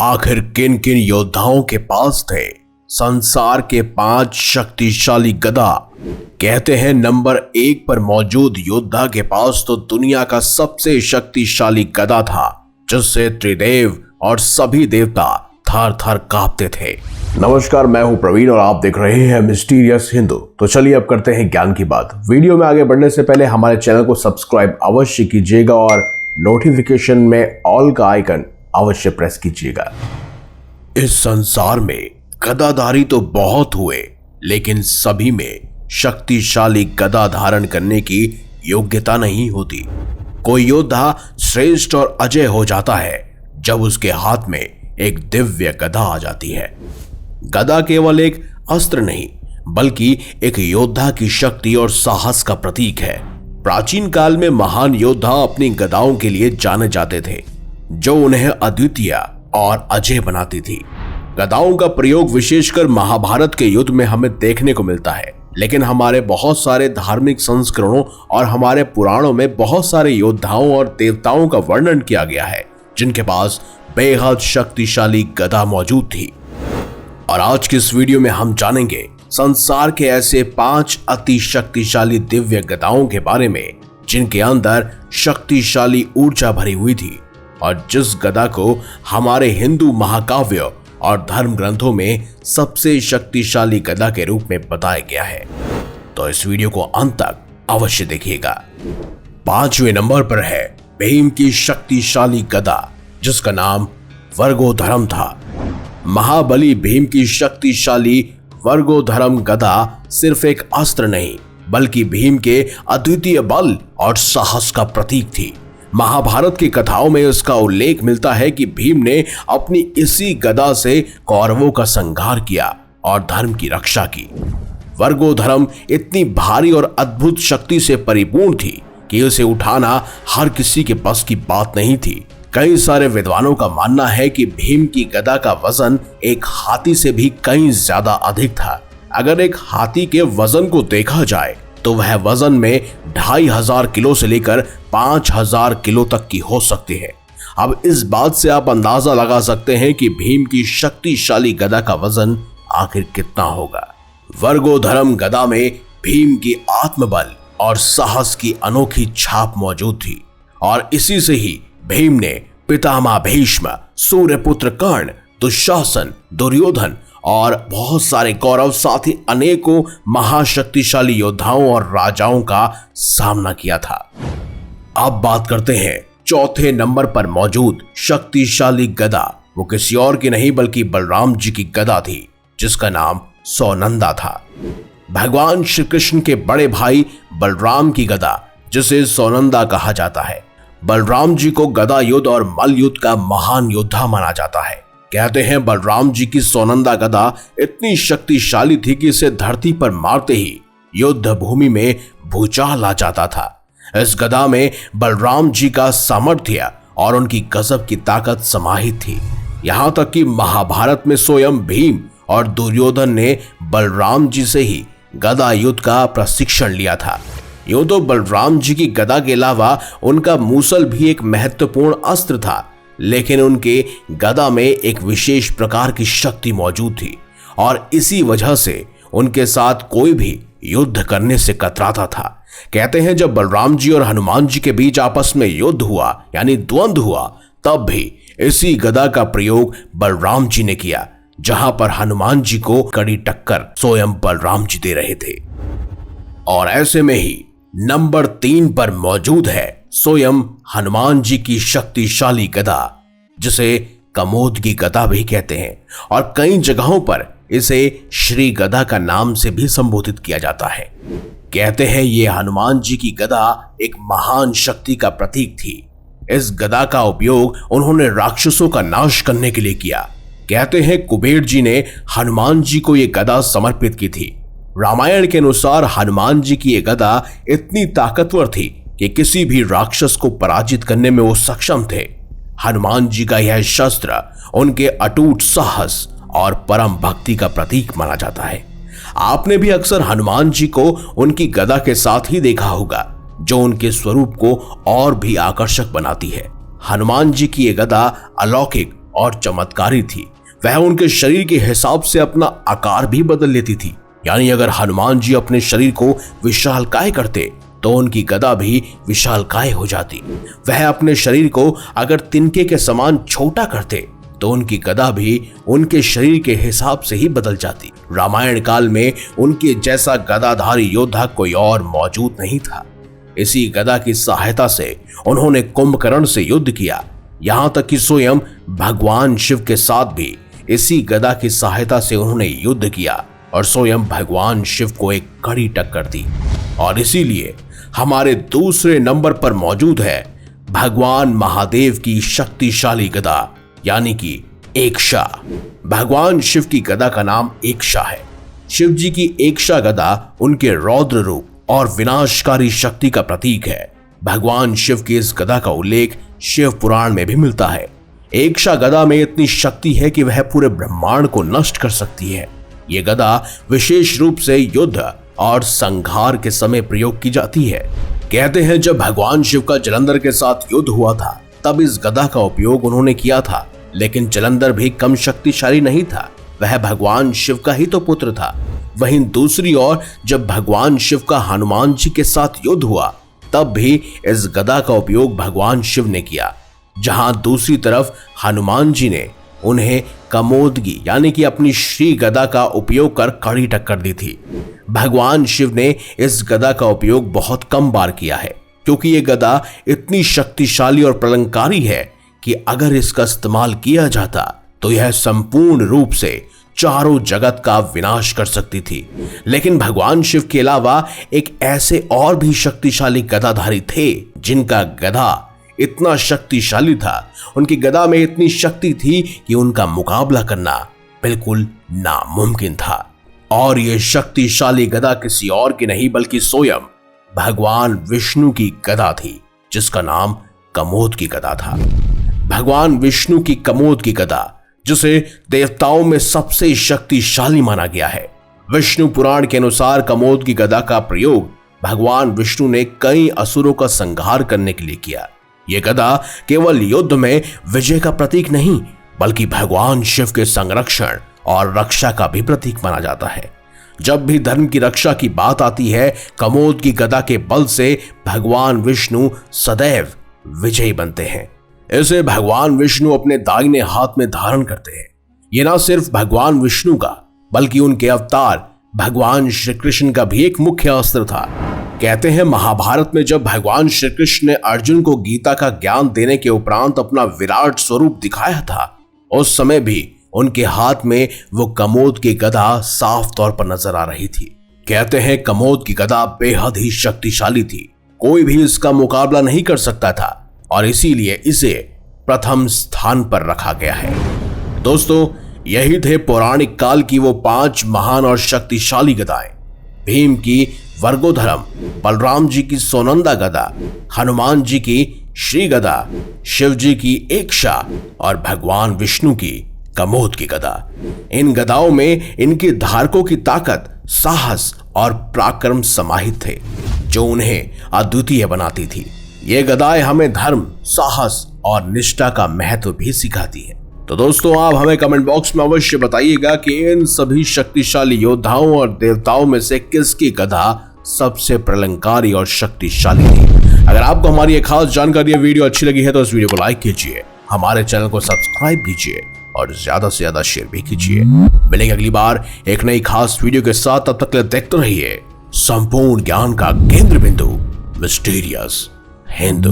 आखिर किन किन योद्धाओं के पास थे संसार के 5 शक्तिशाली गदा। कहते हैं नंबर 1 पर मौजूद योद्धा के पास तो दुनिया का सबसे शक्तिशाली गदा था, जिससे त्रिदेव और सभी देवता थर थर कांपते थे। नमस्कार, मैं हूं प्रवीण और आप देख रहे हैं मिस्टीरियस हिंदू। तो चलिए अब करते हैं ज्ञान की बात। वीडियो में आगे बढ़ने से पहले हमारे चैनल को सब्सक्राइब अवश्य कीजिएगा और नोटिफिकेशन में ऑल का आइकन अवश्य प्रेस कीजिएगा। इस संसार में गदाधारी तो बहुत हुए, लेकिन सभी में शक्तिशाली गदा धारण करने की योग्यता नहीं होती। कोई योद्धा श्रेष्ठ और अजय हो जाता है जब उसके हाथ में एक दिव्य गदा आ जाती है। गदा केवल एक अस्त्र नहीं, बल्कि एक योद्धा की शक्ति और साहस का प्रतीक है। प्राचीन काल में महान योद्धा अपनी गदाओं के लिए जाने जाते थे, जो उन्हें अद्वितीय और अजय बनाती थी। गदाओं का प्रयोग विशेषकर महाभारत के युद्ध में हमें देखने को मिलता है, लेकिन हमारे बहुत सारे धार्मिक संस्करणों और हमारे पुराणों में बहुत सारे योद्धाओं और देवताओं का वर्णन किया गया है, जिनके पास बेहद शक्तिशाली गदा मौजूद थी। और आज के इस वीडियो में हम जानेंगे संसार के ऐसे 5 अति शक्तिशाली दिव्य गदाओं के बारे में, जिनके अंदर शक्तिशाली ऊर्जा भरी हुई थी और जिस गदा को हमारे हिंदू महाकाव्य और धर्म ग्रंथों में सबसे शक्तिशाली गदा के रूप में बताया गया है। तो इस वीडियो को अंत तक अवश्य देखिएगा। 5वें नंबर पर है भीम की शक्तिशाली गदा, जिसका नाम वर्गोधरम था। महाबली भीम की शक्तिशाली वर्गोधरम गदा सिर्फ एक अस्त्र नहीं, बल्कि भीम के अद्वितीय बल और साहस का प्रतीक थी। महाभारत की कथाओं में इसका उल्लेख मिलता है कि भीम ने अपनी इसी गदा से कौरवों का संहार किया और धर्म की रक्षा की। वर्गोधरम इतनी भारी और अद्भुत शक्ति से परिपूर्ण थी कि उसे उठाना हर किसी के बस की बात नहीं थी। कई सारे विद्वानों का मानना है कि भीम की गदा का वजन एक हाथी से भी कहीं ज्यादा अधिक था। अगर एक हाथी के वजन को देखा जाए तो वह वजन में 2500 किलो से लेकर 5000 किलो तक की हो सकती है। अब इस बात से आप अंदाजा लगा सकते हैं कि भीम की शक्तिशाली गदा का वजन आखिर कितना होगा। वर्गोधरम गदा में भीम की आत्मबल और साहस की अनोखी छाप मौजूद थी, और इसी से ही भीम ने पितामह भीष्म, सूर्यपुत्र कर्ण, दुशासन, दुर्योधन और बहुत सारे कौरव, साथ ही अनेकों महाशक्तिशाली योद्धाओं और राजाओं का सामना किया था। अब बात करते हैं 4थे नंबर पर मौजूद शक्तिशाली गदा। वो किसी और की नहीं बल्कि बलराम जी की गदा थी, जिसका नाम सौनंदा था। भगवान श्री कृष्ण के बड़े भाई बलराम की गदा, जिसे सौनंदा कहा जाता है। बलराम जी को गदा युद्ध और मल्ल युद्ध का महान योद्धा माना जाता है। कहते हैं बलराम जी की सौनंदा गदा इतनी शक्तिशाली थी कि इसे धरती पर मारते ही युद्ध भूमि में भूचाल आ जाता था। इस गदा में बलराम जी का सामर्थ्य और उनकी गजब की ताकत समाहित थी। यहाँ तक कि महाभारत में स्वयं भीम और दुर्योधन ने बलराम जी से ही गदा युद्ध का प्रशिक्षण लिया था। यूं तो बलराम जी की गदा के अलावा उनका मूसल भी एक महत्वपूर्ण अस्त्र था, लेकिन उनके गदा में एक विशेष प्रकार की शक्ति मौजूद थी, और इसी वजह से उनके साथ कोई भी युद्ध करने से कतराता था। कहते हैं जब बलराम जी और हनुमान जी के बीच आपस में युद्ध हुआ, यानी द्वंद्व हुआ, तब भी इसी गदा का प्रयोग बलराम जी ने किया, जहां पर हनुमान जी को कड़ी टक्कर स्वयं बलराम जी दे रहे थे। और ऐसे में ही नंबर 3 पर मौजूद है स्वयं हनुमान जी की शक्तिशाली गदा, जिसे कमोद की गदा भी कहते हैं, और कई जगहों पर इसे श्री गदा का नाम से भी संबोधित किया जाता है। कहते हैं ये हनुमान जी की गदा एक महान शक्ति का प्रतीक थी। इस गदा का उपयोग उन्होंने राक्षसों का नाश करने के लिए किया। कहते हैं कुबेर जी ने हनुमान जी को ये गदा समर्पित की थी। रामायण के अनुसार हनुमान जी की ये गदा इतनी ताकतवर थी कि किसी भी राक्षस को पराजित करने में वो सक्षम थे। हनुमान जी का यह शस्त्र उनके अटूट साहस और परम भक्ति का प्रतीक माना जाता है। आपने भी अक्सर हनुमान जी को उनकी गदा के साथ ही देखा होगा, जो उनके स्वरूप को और भी आकर्षक बनाती है। हनुमान जी की ये गदा अलौकिक और चमत्कारी थी। वह उनके शरीर के हिसाब से अपना आकार भी बदल लेती थी। यानी अगर हनुमान जी अपने शरीर को विशालकाय करते तो उनकी गदा भी विशालकाय हो जाती। वह अपने शरीर को अगर तिनके के समान छोटा करते तो उनकी गदा भी उनके शरीर के हिसाब से ही बदल जाती। रामायण काल में उनके जैसा गदाधारी योद्धा कोई और मौजूद नहीं था। इसी गदा की सहायता से उन्होंने कुंभकर्ण से युद्ध किया। यहां तक कि स्वयं भगवान शिव के साथ भी इसी गदा की सहायता से उन्होंने युद्ध किया और स्वयं भगवान शिव को एक कड़ी टक्कर दी। और इसीलिए हमारे दूसरे नंबर पर मौजूद है भगवान महादेव की शक्तिशाली गदा यानी कि एकशा। भगवान शिव की गदा का नाम एकशा है। शिव जी की एकशा गदा उनके रौद्र रूप और विनाशकारी शक्ति का प्रतीक है। भगवान शिव की इस गदा का उल्लेख शिव पुराण में भी मिलता है। एकशा गदा में इतनी शक्ति है कि वह पूरे ब्रह्मांड को नष्ट कर सकती है। ये गदा विशेष रूप से युद्ध और संहार के समय प्रयोग की जाती है। कहते हैं जब भगवान शिव का जलंधर के साथ युद्ध हुआ था तब इस गदा का उपयोग उन्होंने किया था, लेकिन जलंधर भी कम शक्तिशाली नहीं था। वह भगवान शिव का ही तो पुत्र था। वहीं दूसरी ओर जब भगवान शिव का हनुमान जी के साथ युद्ध हुआ तब भी इस गदा का उपयोग भगवान शिव ने किया। जहां दूसरी तरफ हनुमान जी ने उन्हें कमोदगी यानी कि अपनी श्री गदा का उपयोग कर कड़ी टक्कर दी थी। भगवान शिव ने इस गदा का उपयोग बहुत कम बार किया है क्योंकि ये गदा इतनी शक्तिशाली और प्रलंकारी है कि अगर इसका इस्तेमाल किया जाता तो यह संपूर्ण रूप से चारों जगत का विनाश कर सकती थी। लेकिन भगवान शिव के अलावा एक ऐसे और भी शक्तिशाली गदाधारी थे जिनका गदा इतना शक्तिशाली था, उनकी गदा में इतनी शक्ति थी कि उनका मुकाबला करना बिल्कुल नामुमकिन था। और यह शक्तिशाली गदा किसी और की नहीं बल्कि स्वयं भगवान विष्णु की गदा थी, जिसका नाम कमोद की गदा था। भगवान विष्णु की कमोद की गदा, जिसे देवताओं में सबसे शक्तिशाली माना गया है। विष्णु पुराण के अनुसार कमोद की गदा का प्रयोग भगवान विष्णु ने कई असुरों का संहार करने के लिए किया। यह गदा केवल युद्ध में विजय का प्रतीक नहीं बल्कि भगवान शिव के संरक्षण और रक्षा का भी प्रतीक माना जाता है। जब भी धर्म की रक्षा की बात आती है, कमोद की गदा के बल से भगवान विष्णु सदैव विजयी बनते हैं। इसे भगवान विष्णु अपने दाहिने हाथ में धारण करते हैं। यह न सिर्फ भगवान विष्णु का बल्कि उनके अवतार भगवान श्री कृष्ण का भी एक मुख्य अस्त्र था। कहते हैं महाभारत में जब भगवान श्री कृष्ण ने अर्जुन को गीता का ज्ञान देने के उपरांत अपना विराट स्वरूप दिखाया था, उस समय भी उनके हाथ में वो कमोद की गदा साफ तौर पर नजर आ रही थी। कहते हैं कमोद की गदा बेहद ही शक्तिशाली थी, कोई भी इसका मुकाबला नहीं कर सकता था और इसीलिए इसे प्रथम स्थान पर रखा गया है। दोस्तों, यही थे पौराणिक काल की वो 5 महान और शक्तिशाली गदाएं। भीम की वर्गोधरम, बलराम जी की सोनंदा गदा, हनुमान जी की श्री गदा, शिव जी की एकशा और भगवान विष्णु की कमोद की गदा। इन गदाओं में इनके धारकों की ताकत, साहस और पराक्रम समाहित थे जो उन्हें अद्वितीय बनाती थी। ये गदाएं हमें धर्म, साहस और निष्ठा का महत्व भी सिखाती है। तो दोस्तों, आप हमें कमेंट बॉक्स में अवश्य बताइएगा कि इन सभी शक्तिशाली योद्धाओं और देवताओं में से किसकी गदा सबसे प्रलंकारी और शक्तिशाली थी। अगर आपको हमारी ये खास जानकारी या वीडियो अच्छी लगी है तो इस वीडियो को लाइक कीजिए, हमारे चैनल को सब्सक्राइब कीजिए और ज्यादा से ज्यादा शेयर भी कीजिए। मिलेंगे अगली बार एक नई खास वीडियो के साथ। तब तक देखते रहिए संपूर्ण ज्ञान का केंद्र बिंदु मिस्टीरियस हिंदू।